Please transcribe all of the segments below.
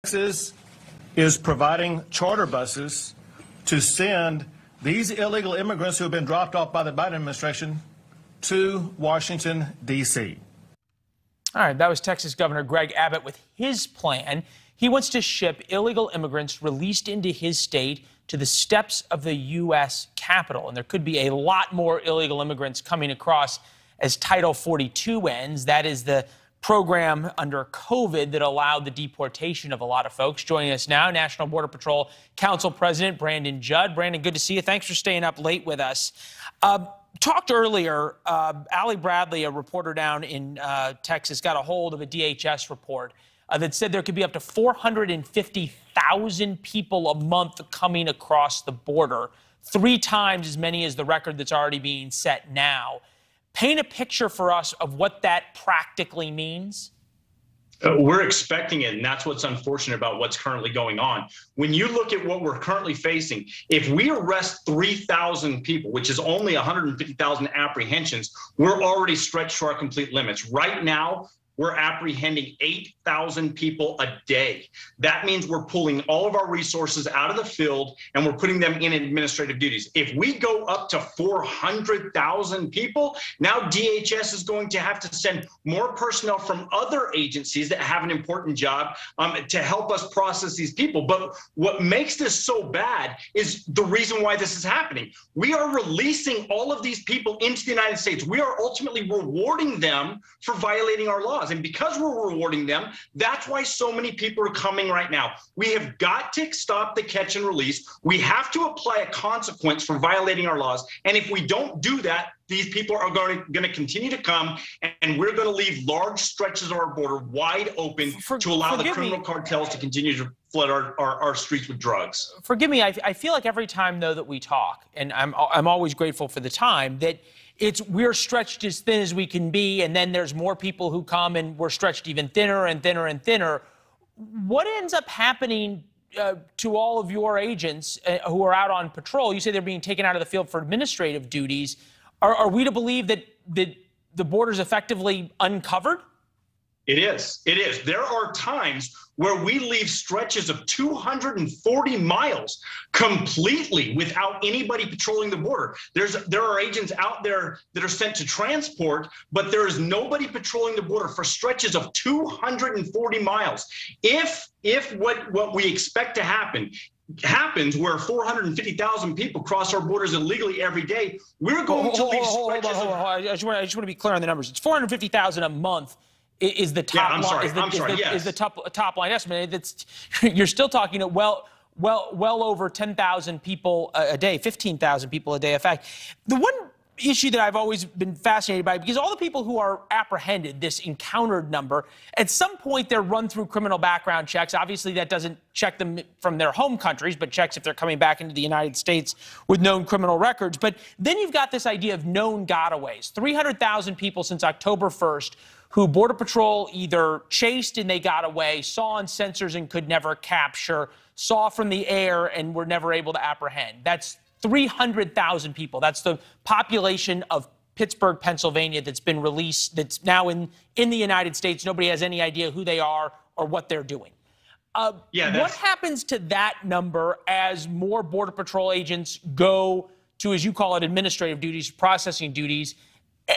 Texas is providing charter buses to send these illegal immigrants who have been dropped off by the Biden administration to Washington, D.C. All right, that was Texas Governor Greg Abbott with his plan. He wants to ship illegal immigrants released into his state to the steps of the U.S. Capitol. And there could be a lot more illegal immigrants coming across as Title 42 ends. That is the program under COVID that allowed the deportation of a lot of folks. Joining us now, National Border Patrol Council President Brandon Judd. Brandon, good to see you. Thanks for staying up late with us. Talked earlier, Allie Bradley, a reporter down in Texas, got a hold of a DHS report that said there could be up to 450,000 people a month coming across the border, 3 times as many as the record that's already being set now. Paint a picture for us of what that practically means. We're expecting it, and that's what's unfortunate about what's currently going on. When you look at what we're currently facing, if we arrest 3,000 people, which is only 150,000 apprehensions, we're already stretched to our complete limits. Right now, we're apprehending 8,000 people a day. That means we're pulling all of our resources out of the field and we're putting them in administrative duties. If we go up to 400,000 people, now DHS is going to have to send more personnel from other agencies that have an important job to help us process these people. But what makes this so bad is the reason why this is happening. We are releasing all of these people into the United States. We are ultimately rewarding them for violating our laws. And because we're rewarding them, that's why so many people are coming right now. We have got to stop the catch and release. We have to apply a consequence for violating our laws. And if we don't do that, these people are going to continue to come, and we're going to leave large stretches of our border wide open to allow the criminal cartels to continue to flood our streets with drugs. Forgive me, I feel like every time, though, that we talk, and I'm always grateful for the time, that we're stretched as thin as we can be, and then there's more people who come, and we're stretched even thinner and thinner and thinner. What ends up happening to all of your agents who are out on patrol? You say they're being taken out of the field for administrative duties. Are we to believe that the border's effectively uncovered? It is. It is. There are times where we leave stretches of 240 miles completely without anybody patrolling the border. There are agents out there that are sent to transport, but there is nobody patrolling the border for stretches of 240 miles. If what we expect to happens where 450,000 people cross our borders illegally every day, we're going to leave stretches. I just want to be clear on the numbers. It's 450,000 a month. Is the top line? Is the top line estimate? You're still talking well over 10,000 people a day, 15,000 people a day. In fact, the one issue that I've always been fascinated by, because all the people who are apprehended, this encountered number, at some point they're run through criminal background checks. Obviously, that doesn't check them from their home countries, but checks if they're coming back into the United States with known criminal records. But then you've got this idea of known gotaways. 300,000 people since October 1st who Border Patrol either chased and they got away, saw on sensors and could never capture, saw from the air and were never able to apprehend. That's 300,000 people. That's the population of Pittsburgh, Pennsylvania, that's been released, that's now in the United States. Nobody has any idea who they are or what they're doing. What happens to that number as more Border Patrol agents go to, as you call it, administrative duties, processing duties?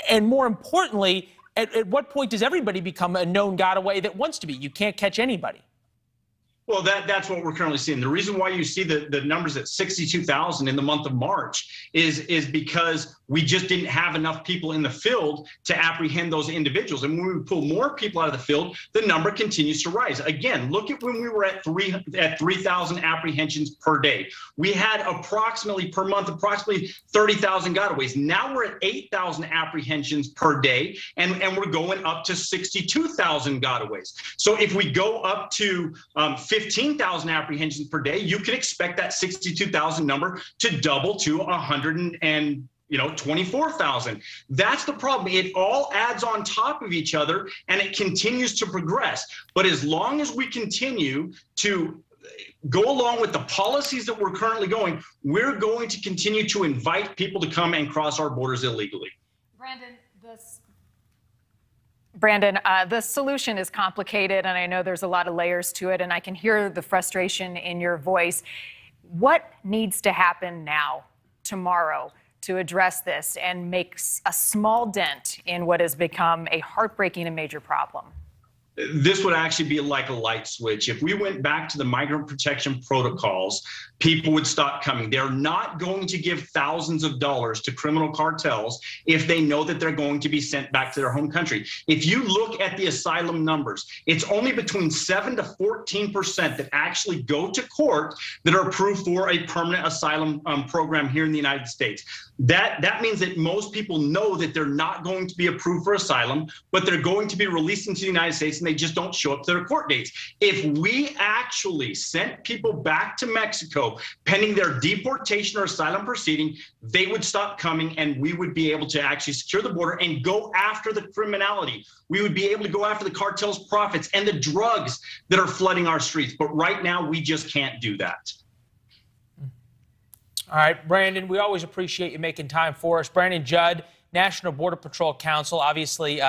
And more importantly, at what point does everybody become a known gotaway that wants to be? You can't catch anybody. Well, that's what we're currently seeing. The reason why you see the numbers at 62,000 in the month of March is because we just didn't have enough people in the field to apprehend those individuals. And when we pull more people out of the field, the number continues to rise. Again, look at when we were at 3,000 apprehensions per day. We had approximately 30,000 gotaways. Now we're at 8,000 apprehensions per day, and we're going up to 62,000 gotaways. So if we go up to 15,000 apprehensions per day, you can expect that 62,000 number to double to 24,000. That's the problem. It all adds on top of each other and it continues to progress. But as long as we continue to go along with the policies that we're currently going, we're going to continue to invite people to come and cross our borders illegally. Brandon, Brandon, the solution is complicated, and I know there's a lot of layers to it, and I can hear the frustration in your voice. What needs to happen now, tomorrow, to address this and make a small dent in what has become a heartbreaking and major problem? This would actually be like a light switch. If we went back to the migrant protection protocols, people would stop coming. They're not going to give thousands of dollars to criminal cartels if they know that they're going to be sent back to their home country. If you look at the asylum numbers, it's only between 7 to 14% that actually go to court that are approved for a permanent asylum program here in the United States. That means that most people know that they're not going to be approved for asylum, but they're going to be released into the United States, and they just don't show up to their court dates. If we actually sent people back to Mexico pending their deportation or asylum proceeding, they would stop coming, and we would be able to actually secure the border and go after the criminality. We would be able to go after the cartel's profits and the drugs that are flooding our streets. But right now, we just can't do that. All right, Brandon, we always appreciate you making time for us. Brandon Judd, National Border Patrol Counsel. Obviously,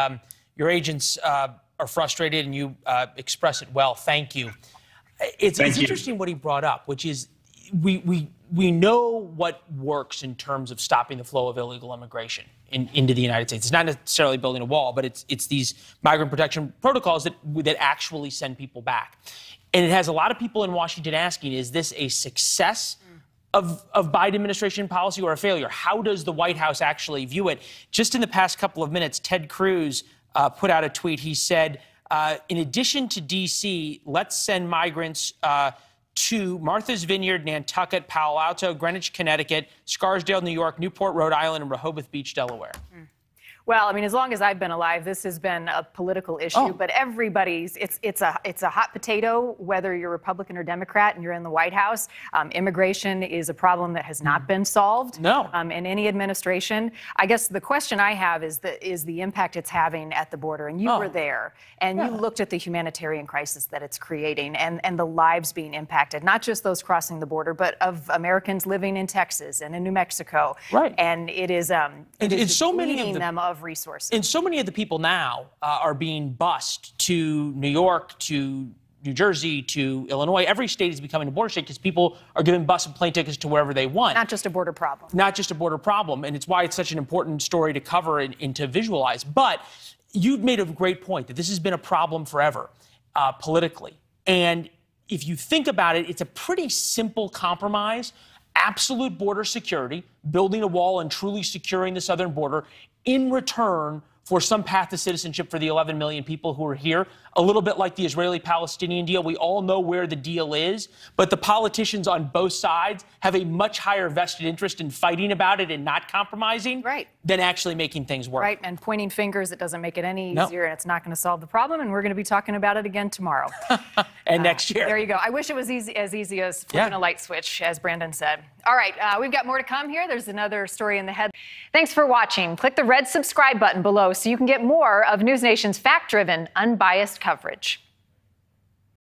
your agents are frustrated, and you express it well. Thank you. It's interesting what he brought up, which is we know what works in terms of stopping the flow of illegal immigration into the United States. It's not necessarily building a wall, but it's these migrant protection protocols that actually send people back. And it has a lot of people in Washington asking, is this a success of Biden administration policy or a failure? How does the White House actually view it? Just in the past couple of minutes, Ted Cruz put out a tweet. He said, in addition to D.C., let's send migrants to Martha's Vineyard, Nantucket, Palo Alto, Greenwich, Connecticut, Scarsdale, New York, Newport, Rhode Island, and Rehoboth Beach, Delaware. Well, I mean, as long as I've been alive, this has been a political issue, but everybody's, it's a hot potato, whether you're Republican or Democrat and you're in the White House. Immigration is a problem that has not been solved in any administration. I guess the question I have is the impact it's having at the border. And you were there, and you looked at the humanitarian crisis that it's creating and the lives being impacted, not just those crossing the border, but of Americans living in Texas and in New Mexico. Right. And it is so many of them of resources. And so many of the people now are being bused to New York, to New Jersey, to Illinois. Every state is becoming a border state because people are given bus and plane tickets to wherever they want. Not just a border problem. Not just a border problem. And it's why it's such an important story to cover and to visualize. But you've made a great point that this has been a problem forever politically. And if you think about it, it's a pretty simple compromise. Absolute border security, building a wall and truly securing the southern border in return for some path to citizenship for the 11 million people who are here. A little bit like the Israeli-Palestinian deal. We all know where the deal is, but the politicians on both sides have a much higher vested interest in fighting about it and not compromising than actually making things work. Right, and pointing fingers, it doesn't make it any easier, and it's not going to solve the problem, and we're going to be talking about it again tomorrow. And next year. There you go. I wish it was as easy as flipping a light switch, as Brandon said. All right, we've got more to come here. There's another story in the head. Thanks for watching. Click the red subscribe button below so you can get more of NewsNation's fact-driven, unbiased coverage.